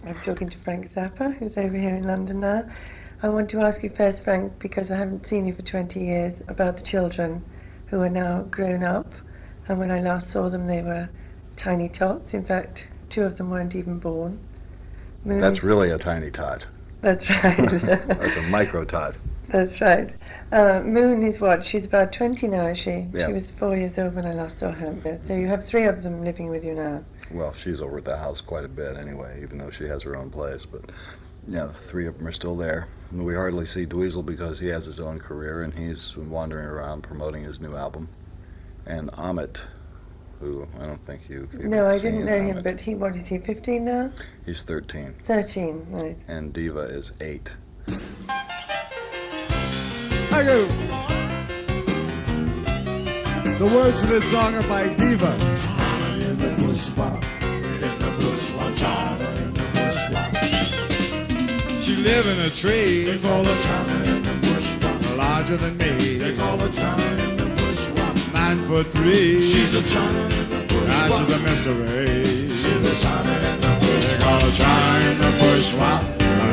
I'm talking to Frank Zappa, who's over here in London now. I want to ask you first, Frank, because I haven't seen you for 20 years, about the children who are now grown up. And when I last saw them, they were tiny tots. In fact, 2 of them weren't even born. Moon That's really a tiny tot. That's right. That's a micro tot. That's right. Moon is what? She's about 20 now, is she? Yeah. She was 4 years old when I last saw her. So you have 3 of them living with you now. Well, she's over at the house quite a bit anyway, even though she has her own place. But yeah, 3 of them are still there. And we hardly see Dweezil because he has his own career and he's wandering around promoting his new album. And Amit, who I don't think you've even No, I seen didn't know him, Amit. but what is he, 15 now? He's 13. 13, right. And Diva is 8. I go. The words of this song are by Diva. In the bush walk, in the bush walk, in the bush walk. She live in a tree. They call her China in the bush walk. Larger than me. They call her China in the bush walk. 9'3". She's a China in the bush walk. She's a mystery. She's a China in the bush walk. They call her China in the bush walk.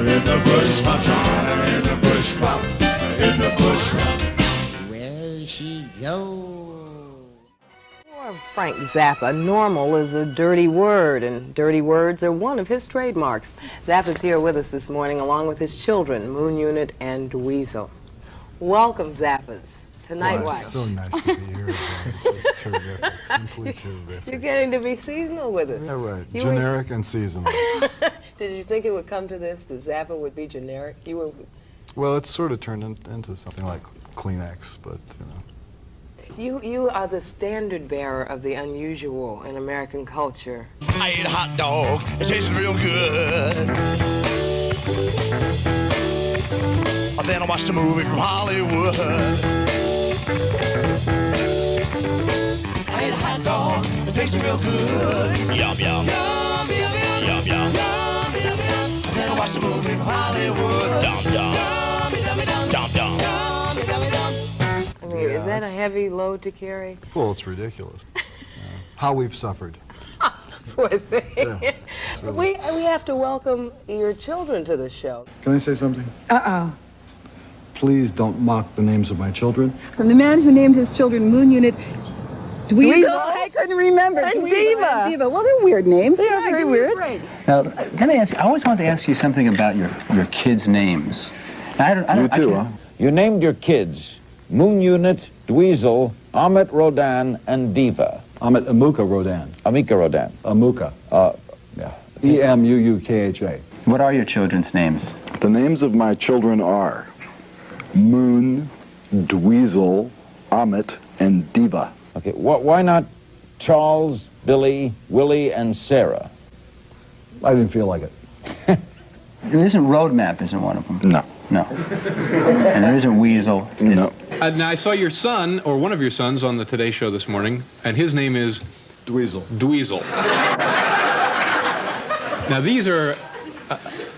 In the bush walk, China in the bush walk. In the bush walk. Where she go? For Frank Zappa, normal is a dirty word, and dirty words are one of his trademarks. Zappa's here with us this morning, along with his children, Moon Unit and Dweezil. Welcome, Zappas, to Night Well, Watch. it's so nice to be here again. It's just terrific, simply terrific. You're getting to be seasonal with us. Yeah, right. You Generic and seasonal. Did you think it would come to this, that Zappa would be generic? You were. Well, it's sort of turned into something like Kleenex, but, you know. You are the standard bearer of the unusual in American culture. I ate a hot dog. It tasted real good. Then I watched a movie from Hollywood. I ate a hot dog. It tasted real good. Yum, yum. Yum, yum, yum. Yum, yum. Yum, yum, yum. Then I watched a movie from Hollywood. Dum, dum. Dum, dum. I mean, is that a heavy load to carry? Well, it's ridiculous. How we've suffered. Poor thing. Yeah, it's really- We have to welcome your children to the show. Can I say something? Uh-oh. Please don't mock the names of my children. From the man who named his children Moon Unit, Dweezil. Dweezil. I couldn't remember. And Dweezil Diva. and Diva. Well, they're weird names. They are very weird. Great. Now, let me ask you, I always wanted to ask you something about your kids' names. Now, You too, huh? You named your kids Moon Unit, Dweezil, Amit Rodan, and Diva. Amit Amuka Rodan. Amika Rodan. Amuka. Yeah. Emuukha. What are your children's names? The names of my children are Moon, Dweezil, Amit, and Diva. Okay, why not Charles, Billy, Willie, and Sarah? I didn't feel like it. There isn't Roadmap, isn't one of them? No. No. And there isn't Weasel. No. Now, I saw your son, or one of your sons, on the Today Show this morning, and his name is Dweezil. Dweezil. Now, these are,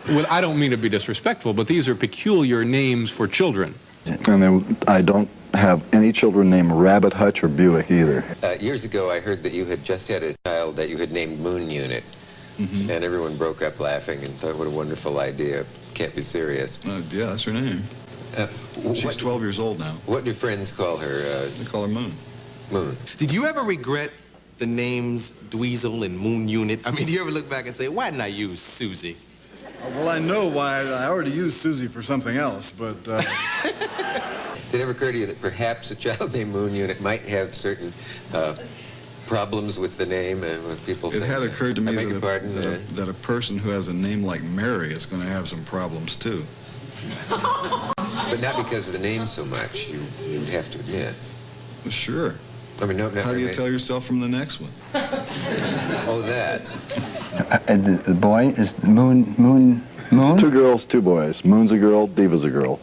well, I don't mean to be disrespectful, but these are peculiar names for children. And then I don't have any children named Rabbit Hutch or Buick either. Years ago, I heard that you had just had a child that you had named Moon Unit. Mm-hmm. And everyone broke up laughing and thought, what a wonderful idea. Can't be serious. Yeah, that's her name. She's 12 years old now. What do friends call her? They call her Moon. Moon. Did you ever regret the names Dweezil and Moon Unit? I mean, do you ever look back and say, why didn't I use Susie? Well, I know why. I already used Susie for something else, but... Did it ever occur to you that perhaps a child named Moon Unit might have certain problems with the name? With people It saying, had occurred to me I beg your pardon, that a person who has a name like Mary is going to have some problems, too. but not because of the name so much, you have to admit. Well, sure. I mean, no, How do you tell yourself from the next one? Oh, that. The boy is Moon? 2 girls, 2 boys. Moon's a girl, Diva's a girl.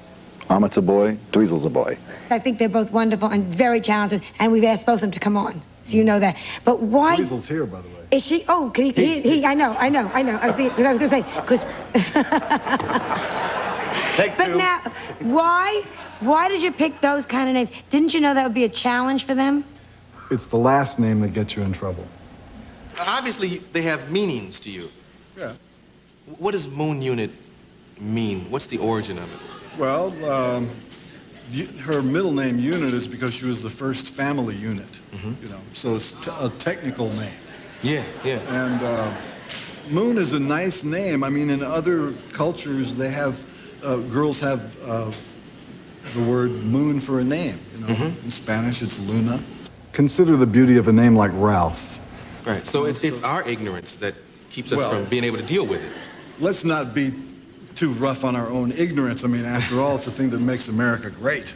Amit's a boy, Dweezil's a boy. I think they're both wonderful and very talented, and we've asked both of them to come on. So you know that. But why... Dweezil's here, by the way. Is she? Oh, he I know. I was thinking, because I was going to say, because... But now, why did you pick those kind of names? Didn't you know that would be a challenge for them? It's the last name that gets you in trouble. Obviously, they have meanings to you. Yeah. What does Moon Unit mean? What's the origin of it? Well, her middle name Unit is because she was the first family unit, you know, so it's a technical name. Yeah, yeah. And Moon is a nice name. I mean, in other cultures, they have, girls have the word moon for a name. You know, in Spanish, it's Luna. Consider the beauty of a name like Ralph. Right, so it's our ignorance that keeps us from being able to deal with it. Let's not be too rough on our own ignorance. I mean, after all, it's the thing that makes America great.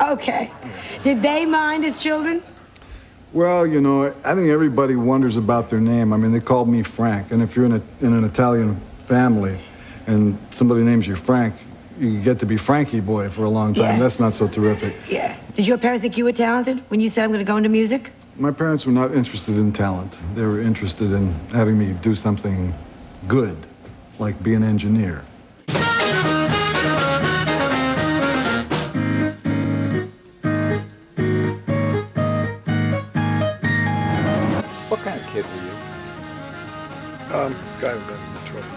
Okay. Did they mind as children? Well, you know, I think everybody wonders about their name. I mean, they called me Frank, and if you're in an Italian family and somebody names you Frank, you get to be Frankie boy for a long time. Yeah. That's not so terrific. Yeah. Did your parents think you were talented when you said, I'm going to go into music? My parents were not interested in talent. They were interested in having me do something good, like be an engineer. What kind of kid were you? Guy who got into trouble.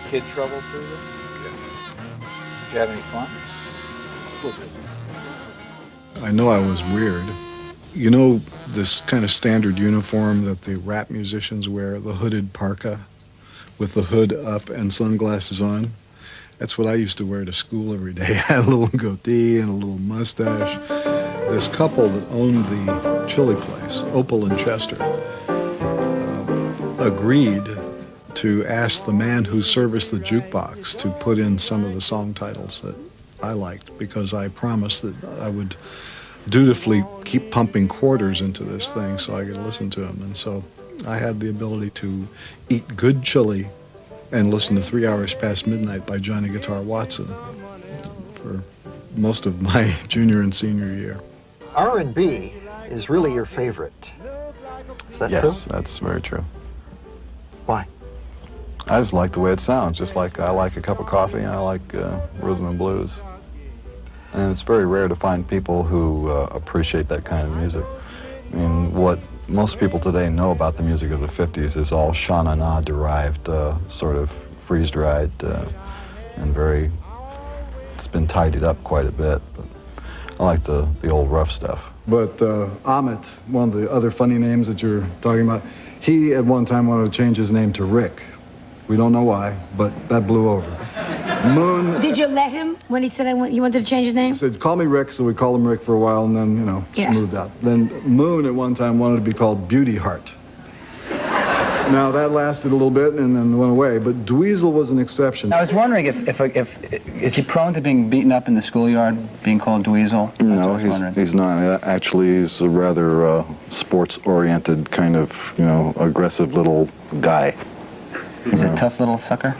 Kid trouble too? Yeah. Did you have any fun? A little bit. I know I was weird. You know this kind of standard uniform that the rap musicians wear, the hooded parka with the hood up and sunglasses on? That's what I used to wear to school every day. I had a little goatee and a little mustache. This couple that owned the chili place, Opal and Chester, agreed to ask the man who serviced the jukebox to put in some of the song titles that I liked, because I promised that I would dutifully keep pumping quarters into this thing so I could listen to them. And so I had the ability to eat good chili and listen to 3 Hours Past Midnight by Johnny Guitar Watson for most of my junior and senior year. R&B is really your favorite. Is that true? Yes, that's very true. Why? I just like the way it sounds, just like I like a cup of coffee and I like rhythm and blues. And it's very rare to find people who appreciate that kind of music. I mean, what most people today know about the music of the 50s is all Sha Na Na derived, sort of freeze-dried and very, it's been tidied up quite a bit, but I like the old rough stuff. But Amit, one of the other funny names that you're talking about, he at one time wanted to change his name to Rick. We don't know why, but that blew over. Moon... Did you let him when he said he wanted to change his name? He said, call me Rick, so we called him Rick for a while, and then, you know, smoothed out. Then Moon at one time wanted to be called Beauty Heart. Now, that lasted a little bit and then went away, but Dweezil was an exception. I was wondering if is he prone to being beaten up in the schoolyard, being called Dweezil? No, he's not. Actually, he's a rather sports-oriented kind of, you know, aggressive little guy. He's a tough little sucker?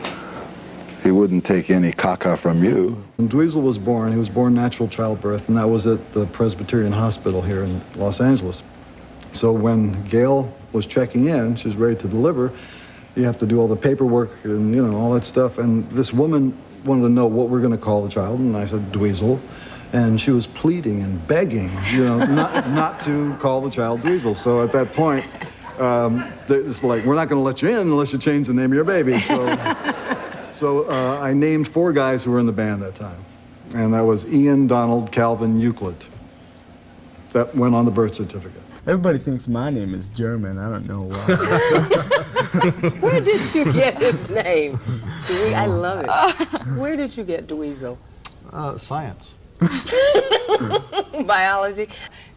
He wouldn't take any caca from you. When Dweezil was born, he was born natural childbirth, and that was at the Presbyterian Hospital here in Los Angeles. So when Gail was checking in, she was ready to deliver, you have to do all the paperwork and, you know, all that stuff. And this woman wanted to know what we're going to call the child, and I said, Dweezil. And she was pleading and begging, you know, not to call the child Dweezil. So at that point, it's like, we're not going to let you in unless you change the name of your baby. So I named 4 guys who were in the band that time. And that was Ian, Donald, Calvin, Euclid. That went on the birth certificate. Everybody thinks my name is German. I don't know why. Where did you get his name? I love it. Where did you get Dweezil? Science. Biology.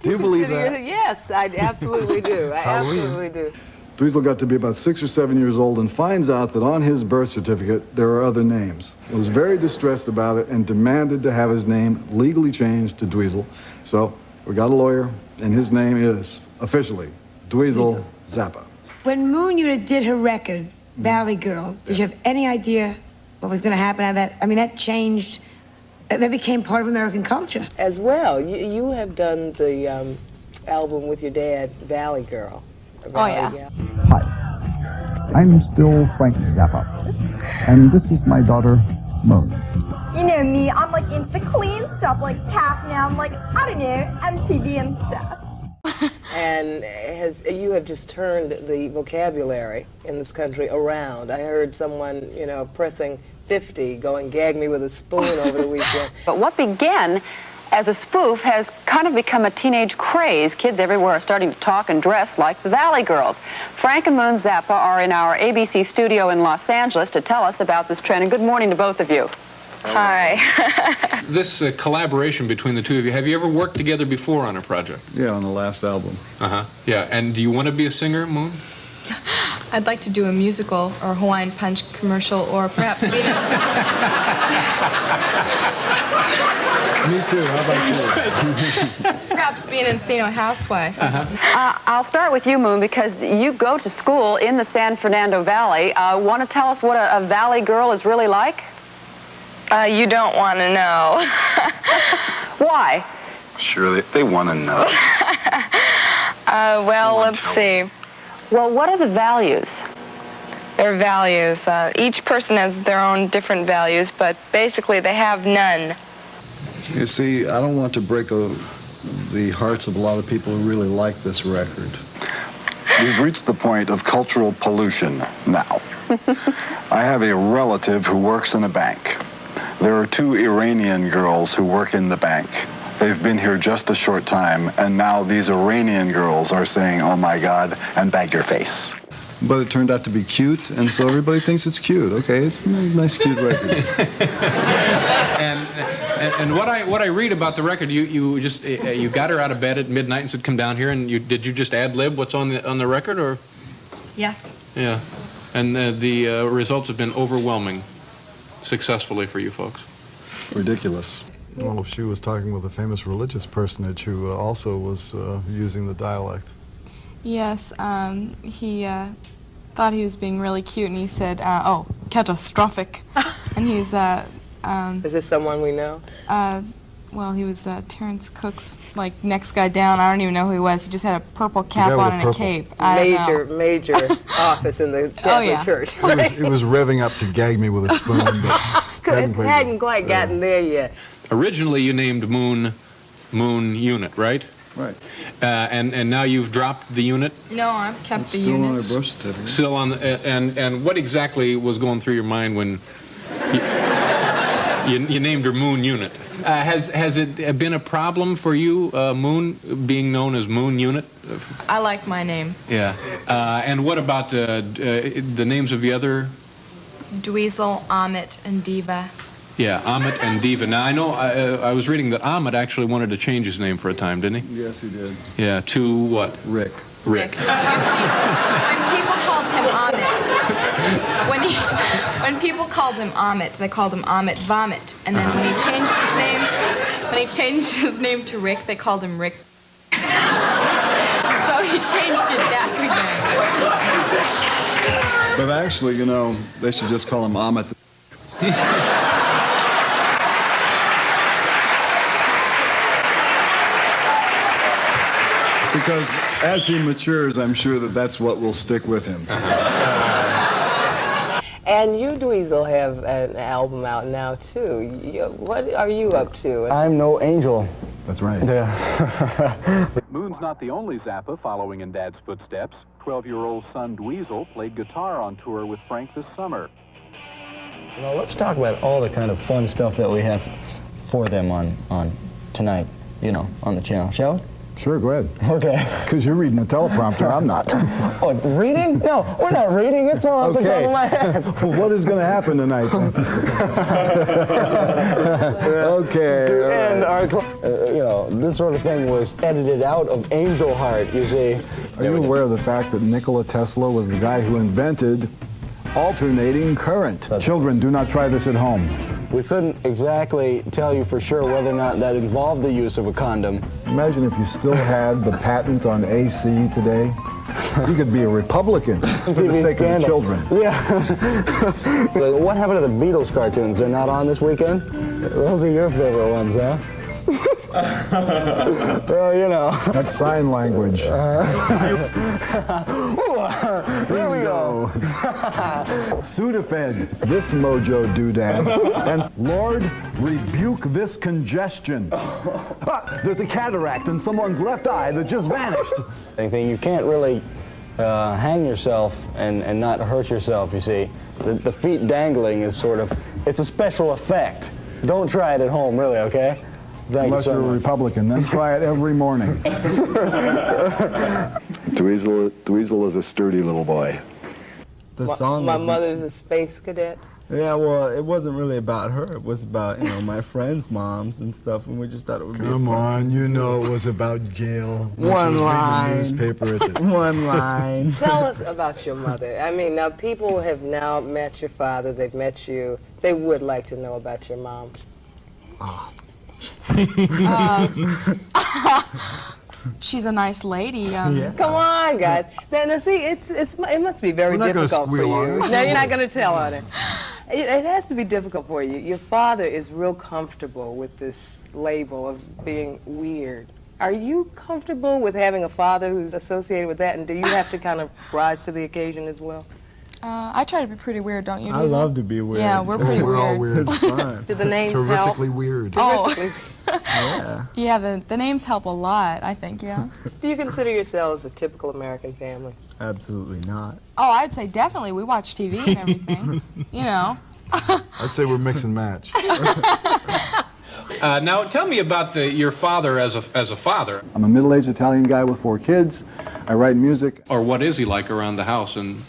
Do you believe that? Yes, I absolutely do. I absolutely do. Dweezil got to be about 6 or 7 years old and finds out that on his birth certificate there are other names. He was very distressed about it and demanded to have his name legally changed to Dweezil. So we got a lawyer, and his name is, officially, Dweezil Zappa. When Moon Unit did her record, Valley Girl, did you have any idea what was going to happen out of that? I mean, that changed, that became part of American culture. As well, you have done the album with your dad, Valley Girl. Yeah. Hi, I'm still Frank Zappa, and this is my daughter, Moon. You know me, I'm like into the clean stuff, like tap now. I'm like, I don't know, MTV and stuff. And you have just turned the vocabulary in this country around. I heard someone, you know, pressing 50, going gag me with a spoon over the weekend. But what began as a spoof has kind of become a teenage craze. Kids everywhere are starting to talk and dress like the Valley Girls. Frank and Moon Zappa are in our ABC studio in Los Angeles to tell us about this trend. And good morning to both of you. Hi. This collaboration between the two of you, have you ever worked together before on a project? Yeah, on the last album. Uh-huh. Yeah, and do you want to be a singer, Moon? I'd like to do a musical or a Hawaiian Punch commercial or perhaps be Me too, how about you? perhaps be an Encino housewife. I'll start with you, Moon, because you go to school in the San Fernando Valley. Want to tell us what a Valley girl is really like? You don't want to know. Why? Sure, they want to know. Well, let's see. Well, what are the values? Their values. Each person has their own different values, but basically they have none. You see, I don't want to break the hearts of a lot of people who really like this record. We've reached the point of cultural pollution now. I have a relative who works in a bank. There are 2 Iranian girls who work in the bank. They've been here just a short time, and now these Iranian girls are saying, oh my God, and bag your face. But it turned out to be cute, and so everybody thinks it's cute. Okay, it's a nice, cute record. And what I read about the record, you got her out of bed at midnight and said, come down here, and did you just ad-lib what's on the record, or? Yes. Yeah, and the results have been overwhelming successfully for you folks. Ridiculous. Oh, she was talking with a famous religious personage who also was using the dialect. Yes, he thought he was being really cute, and he said, oh, catastrophic. And he's, Is this someone we know? well, he was Terrence Cook's, like, next guy down. I don't even know who he was. He just had a purple cap on and a cape. Major office in the Catholic Church. He was revving up to gag me with a spoon, but hadn't quite gotten there yet. Originally, you named Moon Unit, right? Right. And now you've dropped the unit? No, I've kept the still unit. on our birth certificate. Still on the, and what exactly was going through your mind when you named her Moon Unit? Has it been a problem for you, Moon, being known as Moon Unit? I like my name. Yeah. And what about the names of the other? Dweezil, Amit, and Diva. Yeah, Amit and Diva. Now, I know I was reading that Amit actually wanted to change his name for a time, didn't he? Yes, he did. Yeah, to what? Rick. When people called him Amit, when people called him Amit, they called him Amit Vomit. And then when he changed his name to Rick, they called him Rick. So he changed it back again. But actually, you know, they should just call him Amit. Because as he matures, I'm sure that that's what will stick with him. And you, Dweezil, have an album out now, too. What are you up to? I'm no angel. That's right. Yeah. Moon's not the only Zappa following in Dad's footsteps. 12-year-old son Dweezil played guitar on tour with Frank this summer. You know, let's talk about all the kind of fun stuff that we have for them on tonight, you know, on the channel, shall we? Sure, go ahead. Okay. Because you're reading a teleprompter, I'm not. Oh, reading? No, we're not reading. It's all off the top of my head. Well, what is going to happen tonight, then? Okay. And our, you know, this sort of thing was edited out of Angel Heart, you see. Are you aware of the fact that Nikola Tesla was the guy who invented alternating current? Children, do not try this at home. We couldn't exactly tell you for sure whether or not that involved the use of a condom. Imagine if you still had the patent on AC today. You could be a Republican for the sake of the children. Yeah. What happened to the Beatles cartoons? They're not on this weekend? Those are your favorite ones, huh? Well, you know. That's sign language. Here we go. Sudafed, this mojo doodad. And Lord, rebuke this congestion. There's a cataract in someone's left eye that just vanished. Anything, you can't really hang yourself and not hurt yourself, you see. The feet dangling is sort of, it's a special effect. Don't try it at home, really, okay? Unless you're a Republican, then try it every morning. Dweezil is a sturdy little boy. The song My was- mother's a space cadet. Yeah, well, it wasn't really about her. It was about, my friends' moms and stuff, and we just thought it would be Come fun. on, you know it was about Gail. One line. Newspaper at the One line. Tell us about your mother. I mean, now people have now met your father, they've met you. They would like to know about your mom. She's a nice lady. Come on, guys. Now see, it must be very We're not gonna difficult for squeal on you. her. No, you're not going to tell on her. It has to be difficult for you. Your father is real comfortable with this label of being weird. Are you comfortable with having a father who's associated with that, and do you have to kind of rise to the occasion as well? I try to be pretty weird, don't you? I Diesel? love to be weird. Yeah, we're pretty We're all weird. weird. It's fun. Do the names help? Terrifically weird. Oh. Yeah. Yeah, the names help a lot, I think, yeah. Do you consider yourselves a typical American family? Absolutely not. Oh, I'd say definitely. We watch TV and everything. You know. I'd say we're mix and match. Now, tell me about your father as a father. I'm a middle-aged Italian guy with 4 kids. I write music. Or what is he like around the house? And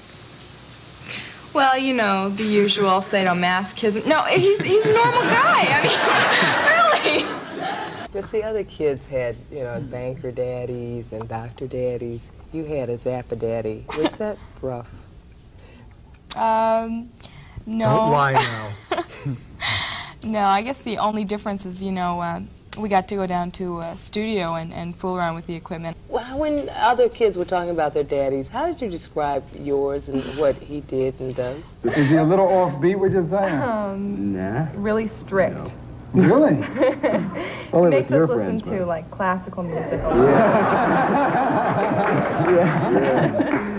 Well, you know, the usual sadomasochism. No, he's a normal guy. I mean, really. You see, other kids had, banker daddies and doctor daddies. You had a Zappa daddy. Was that rough? No. Don't lie now. No, I guess the only difference is, we got to go down to a studio and fool around with the equipment. Well, when other kids were talking about their daddies, how did you describe yours and what he did and does? Is he a little offbeat, would you say? Nah. Really strict. Really? Only Makes with your us listen friends, to man. like classical music.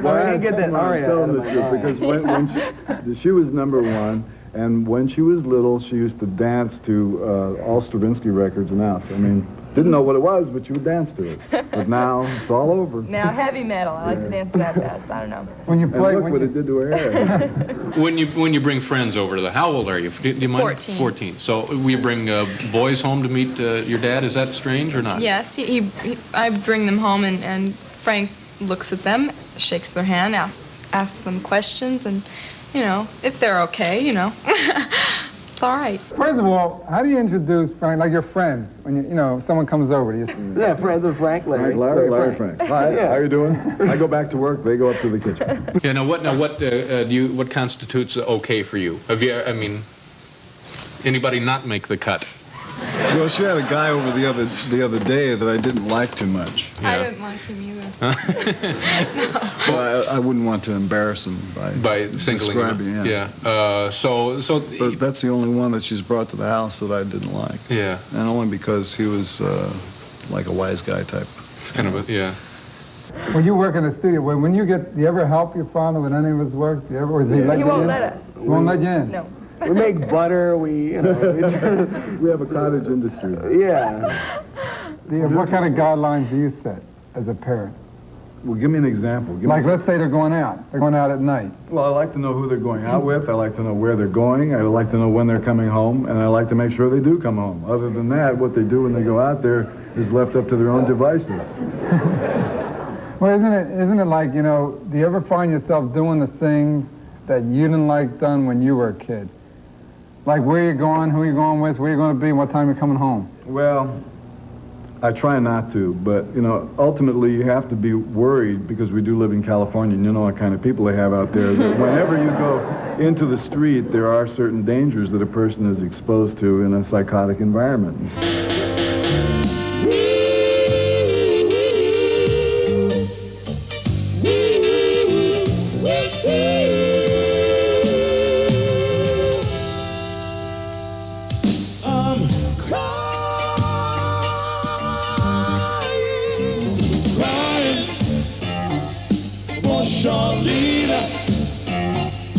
Well, I didn't get that aria out of my mind. because when she was number 1, and when she was little, she used to dance to all Stravinsky records and outs. I mean, didn't know what it was, but she would dance to it. But now it's all over. Now heavy metal. I like to dance to that fast. I don't know. When you And play, look what it did to her hair. when you bring friends over to the, how old are you? Do you mind? 14. 14. So we bring boys home to meet your dad. Is that strange or not? Yes, I bring them home and Frank looks at them, shakes their hand, asks them questions, and, if they're okay, it's all right. first of all, how do you introduce Frank, like your friends, when someone comes over to you? Yeah, friends with Frank, Larry. Larry Frank. Hi, how you doing? I go back to work, they go up to the kitchen. Yeah. Now what constitutes okay for you? Have you? I mean, anybody not make the cut? Well, she had a guy over the other day that I didn't like too much. I didn't like him either. Well, I wouldn't want to embarrass him By singling describing him. him. Yeah. So. But that's the only one that she's brought to the house that I didn't like. Yeah. And only because he was like a wise guy type. Kind of yeah. When you work in the studio, do you ever help your father with any of his work? Do you ever, or does he let He you won't in? let us. He won't let you in? No. We make butter, we have a cottage industry. Yeah. What kind of guidelines do you set as a parent? Well, give me an example. Let's say they're going out. They're going out at night. Well, I like to know who they're going out with. I like to know where they're going. I like to know when they're coming home, and I like to make sure they do come home. Other than that, what they do when they go out there is left up to their own devices. Well, isn't it like, do you ever find yourself doing the things that you didn't like done when you were a kid? Like where you're going, who you're going with, where you're going to be, what time you're coming home? Well, I try not to, but, ultimately you have to be worried because we do live in California and you know what kind of people they have out there. That whenever you go into the street, there are certain dangers that a person is exposed to in a psychotic environment.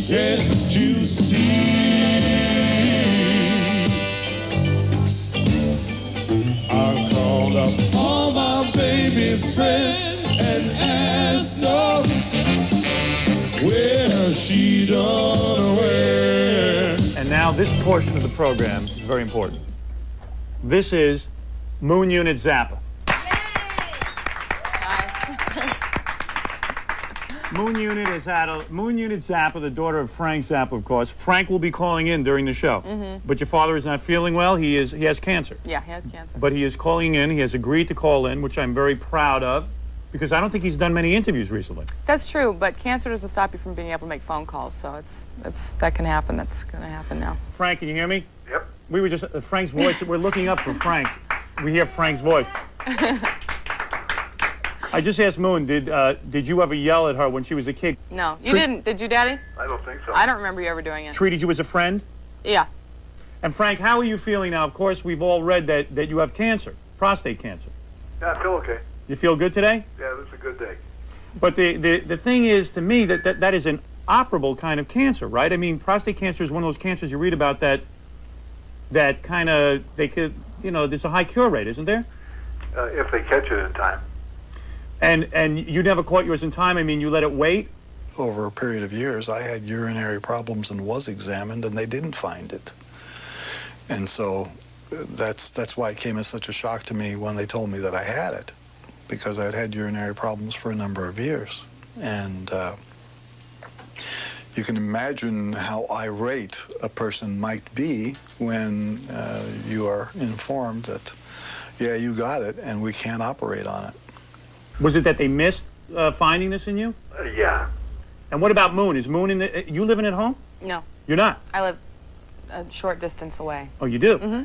Can't you see? I called up all my baby's friends and asked them where she done went. And now this portion of the program is very important. This is Moon Unit Zappa. Moon Unit Zappa, the daughter of Frank Zappa, of course. Frank will be calling in during the show. But your father is not feeling well. He has cancer. Yeah, he has cancer. But he is calling in. He has agreed to call in, which I'm very proud of, because I don't think he's done many interviews recently. That's true, but cancer doesn't stop you from being able to make phone calls, so that can happen. That's going to happen now. Frank, can you hear me? Yep. We were just, Frank's voice, we're looking up for Frank. We hear Frank's voice. I just asked Moon, did you ever yell at her when she was a kid? No, you didn't. Did you, Daddy? I don't think so. I don't remember you ever doing it. Treated you as a friend? Yeah. And Frank, how are you feeling now? Of course, we've all read that you have cancer, prostate cancer. Yeah, I feel okay. You feel good today? Yeah, this is a good day. But the thing is, to me, that is an operable kind of cancer, right? I mean, prostate cancer is one of those cancers you read about that kind of, they could, you know, there's a high cure rate, isn't there? If they catch it in time. And you never caught yours in time? I mean, you let it wait? Over a period of years, I had urinary problems and was examined, and they didn't find it. And so that's why it came as such a shock to me when they told me that I had it, because I'd had urinary problems for a number of years. And you can imagine how irate a person might be when you are informed that, yeah, you got it, and we can't operate on it. Was it that they missed finding this in you? Yeah. And what about Moon? Is Moon in the... You living at home? No. You're not? I live a short distance away. Oh, you do? Mm-hmm.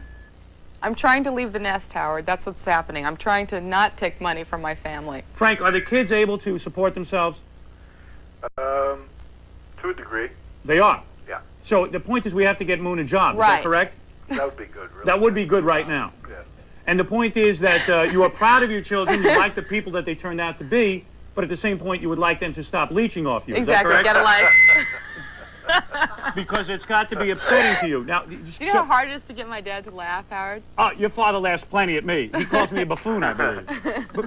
I'm trying to leave the nest, Howard. That's what's happening. I'm trying to not take money from my family. Frank, are the kids able to support themselves? To a degree. They are? Yeah. So the point is we have to get Moon a job. Right. Is that correct? That would be good, really. That would be good right now. Yeah. And the point is that you are proud of your children, you like the people that they turned out to be, but at the same point you would like them to stop leeching off you. Exactly. Is that correct? Get a life. Because it's got to be upsetting to you. Now, do you know how hard it is to get my dad to laugh, Howard? Your father laughs plenty at me. He calls me a buffoon, I believe.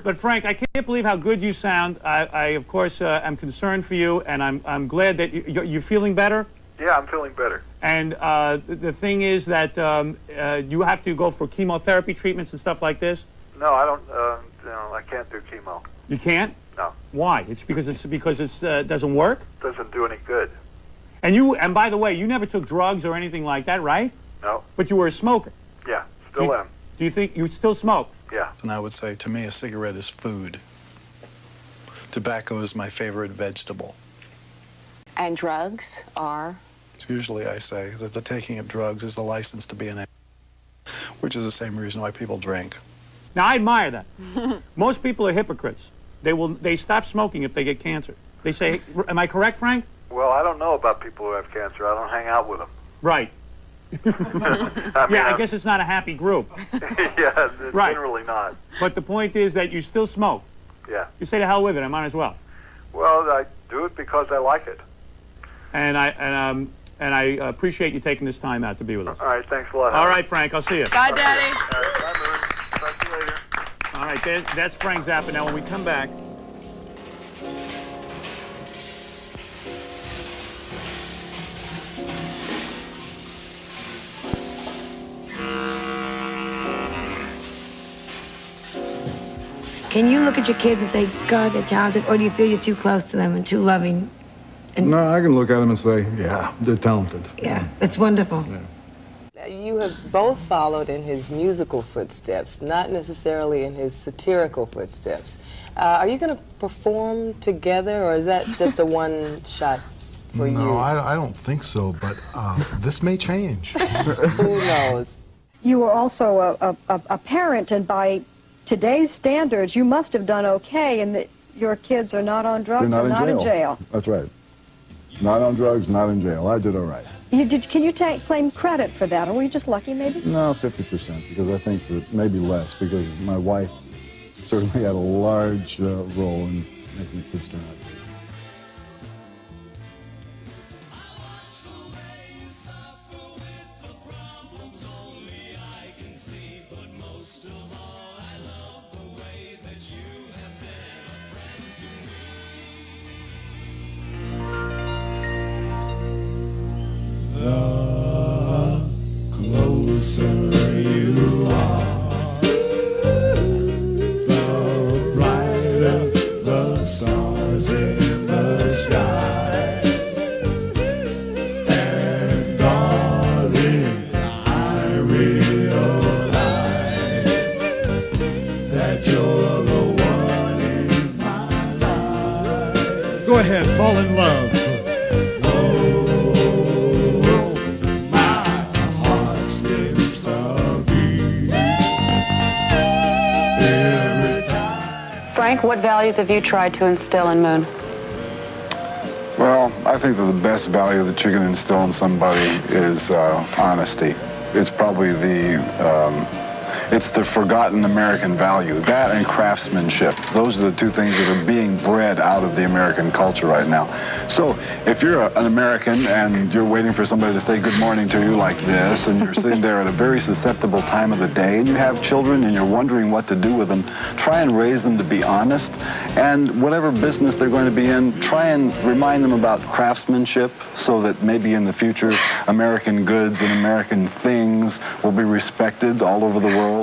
But Frank, I can't believe how good you sound. I of course, am concerned for you, and I'm glad that you're feeling better. Yeah, I'm feeling better. And the thing is that you have to go for chemotherapy treatments and stuff like this? No, I don't, I can't do chemo. You can't? No. Why? It's because it doesn't work? Doesn't do any good. And by the way, you never took drugs or anything like that, right? No. But you were a smoker. Yeah, still am. Do you think you still smoke? Yeah. And I would say, to me, a cigarette is food. Tobacco is my favorite vegetable. And drugs are? So usually I say that the taking of drugs is the license to be an addict, which is the same reason why people drink. Now, I admire that. Most people are hypocrites. They stop smoking if they get cancer. They say, am I correct, Frank? Well, I don't know about people who have cancer. I don't hang out with them. Right. I guess it's not a happy group. Yeah, it's right. Generally not. But the point is that you still smoke. Yeah. You say to hell with it, I might as well. Well, I do it because I like it. And I appreciate you taking this time out to be with us. All right, thanks a lot. All right, Frank, I'll see you. Bye, Daddy. All right, bye, Moon. Talk to you later. All right, that's Frank Zappa. Now, when we come back... Can you look at your kids and say, God, they're talented, or do you feel you're too close to them and too loving? No, I can look at them and say, yeah, they're talented. Yeah, that's wonderful. Yeah. You have both followed in his musical footsteps, not necessarily in his satirical footsteps. Are you going to perform together, or is that just a one-shot for you? No, I don't think so, but this may change. Who knows? You were also a parent, and by today's standards, you must have done okay in that your kids are not on drugs, They're or not in jail. That's right. Not on drugs, not in jail. I did all right. Can you claim credit for that, or were you just lucky, maybe? No, 50%, because I think that maybe less, because my wife certainly had a large role in making the kids turn out. closer you are, the brighter the stars in the sky. And darling, I realize that you're the one in my life. Go ahead, fall in love. Frank, what values have you tried to instill in Moon? Well, I think that the best value that you can instill in somebody is honesty. It's probably it's the forgotten American value. That and craftsmanship. Those are the two things that are being bred out of the American culture right now. So if you're an American and you're waiting for somebody to say good morning to you like this, and you're sitting there at a very susceptible time of the day, and you have children and you're wondering what to do with them, try and raise them to be honest. And whatever business they're going to be in, try and remind them about craftsmanship so that maybe in the future American goods and American things will be respected all over the world.